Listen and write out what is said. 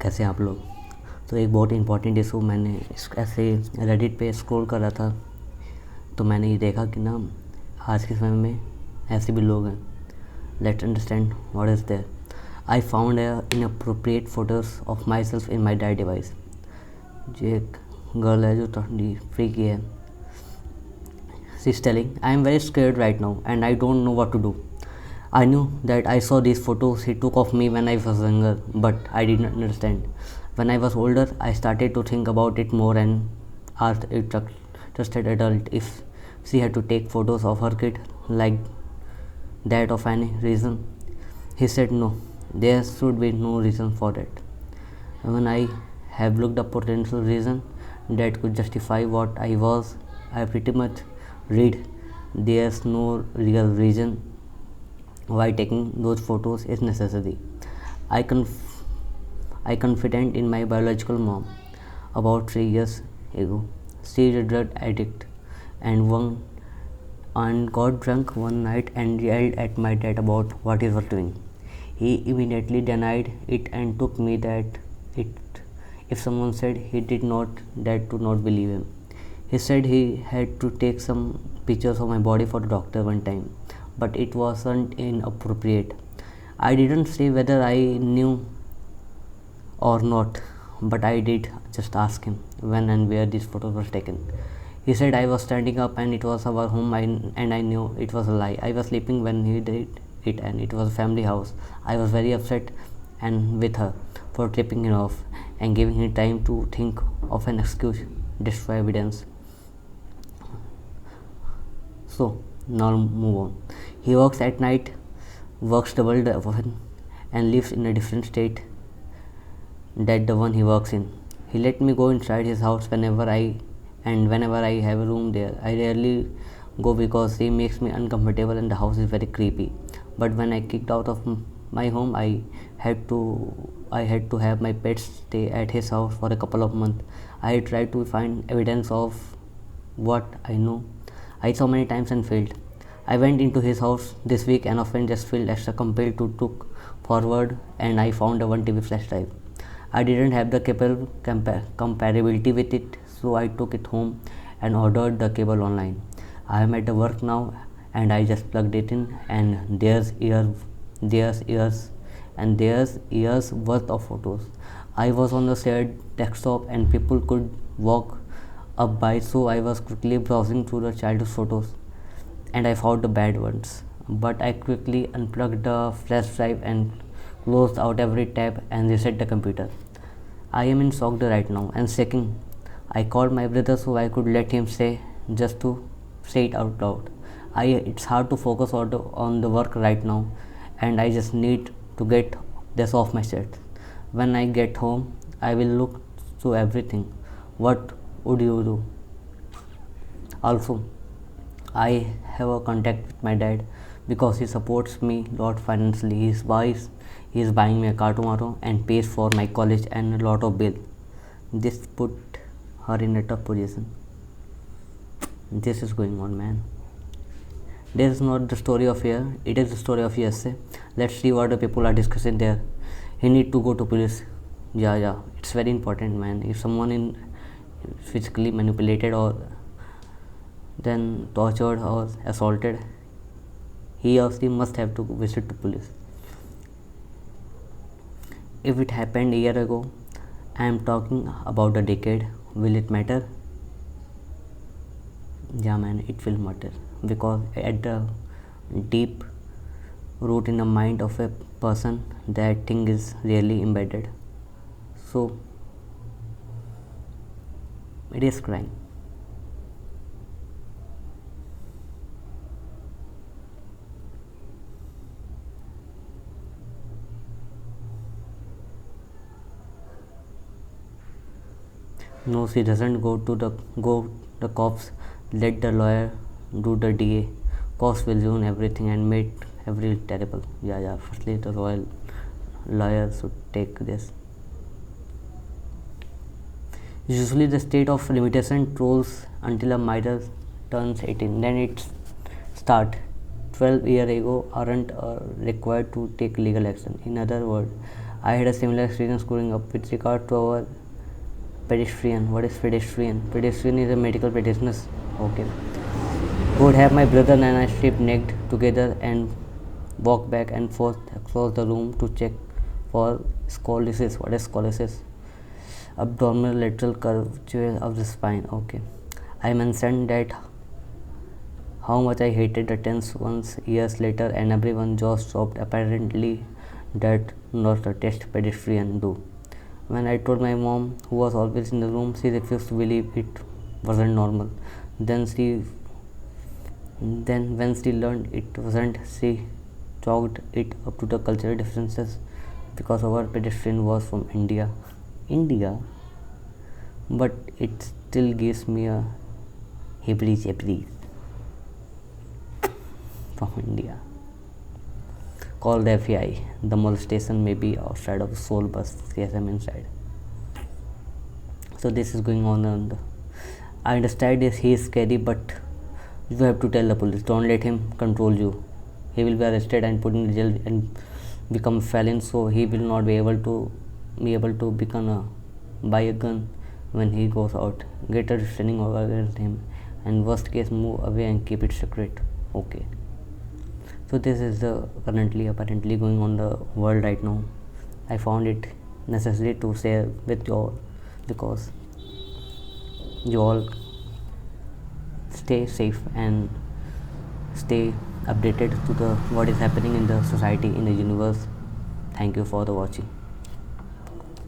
कैसे आप लोग। तो एक बहुत इंपॉर्टेंट इशू मैंने ऐसे रेडिट पे स्क्रॉल कर रहा था, तो मैंने ये देखा कि ना आज के समय में ऐसे भी लोग हैं। Let's understand what is there. I found inappropriate photos of myself in my die device. जो एक गर्ल है जो थोड़ी फ्री की है, she is telling, I am very scared right now and I don't know what to do. I knew that I saw these photos he took of me when I was younger, but I didn't understand. When I was older, I started to think about it more and asked a trusted adult if she had to take photos of her kid like that of any reason. He said no, there should be no reason for that. When I have looked up potential reason that could justify what I was, I pretty much read there's no real reason why taking those photos is necessary. I confided in my biological mom about 3 years ago. She is a drug addict and got drunk one night and yelled at my dad about what he was doing. He immediately denied it and took me that it. If someone said he did not, dad to not believe him. He said he had to take some pictures of my body for the doctor one time, but it wasn't inappropriate. I didn't say whether I knew or not, but I did just ask him when and where these photos were taken. He said I was standing up and it was our home, and I knew it was a lie. I was sleeping when he did it and it was a family house. I was very upset and with her for tipping him off and giving him time to think of an excuse, destroy evidence. So now move on. He works at night, works double often, and lives in a different state that the one he works in. He let me go inside his house whenever I have a room there. I rarely go because he makes me uncomfortable and the house is very creepy. But when I kicked out of my home, I had to have my pets stay at his house for a couple of months. I tried to find evidence of what I know I saw many times and failed. I went into his house this week and often just felt extra compelled to look forward, and I found a 1 TB flash drive. I didn't have the cable compatibility with it, so I took it home and ordered the cable online. I am at the work now and I just plugged it in, and there's years worth of photos. I was on the shared desktop and people could walk up by, so I was quickly browsing through the childhood photos and I found the bad ones. But I quickly unplugged the flash drive and closed out every tab and reset the computer. I am in shock right now and shaking. I called my brother so I could let him say it out loud. It's hard to focus on the work right now, and I just need to get this off my chest. When I get home, I will look through everything. What would you do? Also, I have a contact with my dad because he supports me a lot financially. He is buying me a car tomorrow and pays for my college and a lot of bill. This put her in a tough position. This is going on, man. This is not the story of here, it is the story of USA. Let's see what the people are discussing there. He need to go to police. Yeah, it's very important, man. If someone is physically manipulated or then tortured or assaulted, he or she must have to visit the police. If it happened a year ago, I am talking about a decade, will it matter? Yeah, man, it will matter, because at the deep root in the mind of a person, that thing is really embedded. So it is crime. No, she doesn't go the cops. Let the lawyer do the DA. Cops will ruin everything and make every terrible. Yeah. Firstly, the royal lawyer should take this. Usually, the state of limitation rolls until a minor turns 18. Then it start. 12 years ago aren't required to take legal action. In other words, I had a similar experience growing up with regard to our pedestrian. What is pedestrian? Pedestrian is a medical practitioner. Okay. Who would have my brother and I strip naked together and walk back and forth across the room to check for scoliosis. What is scoliosis? Abdominal lateral curvature of the spine. Okay. I mentioned that how much I hated the tense ones years later, and everyone just dropped. Apparently, that not a test pedestrian do. When I told my mom, who was always in the room, she refused to believe it wasn't normal. Then she, then when she learned it wasn't, she chalked it up to the cultural differences because our pedestrian was from India. India, but it still gives me a hebrees from India. Call the FBI. The molestation may be outside of the soul, but yes, I'm inside. So this is going on, and I understand this. He is scary, but you have to tell the police. Don't let him control you. He will be arrested and put in jail and become a felon. So he will not be able to become buy a gun when he goes out. Get a restraining order against him, and worst case, move away and keep it secret. Okay. So this is the currently apparently going on the world right now. I found it necessary to share with you all because you all stay safe and stay updated to the what is happening in the society, in the universe. Thank you for the watching.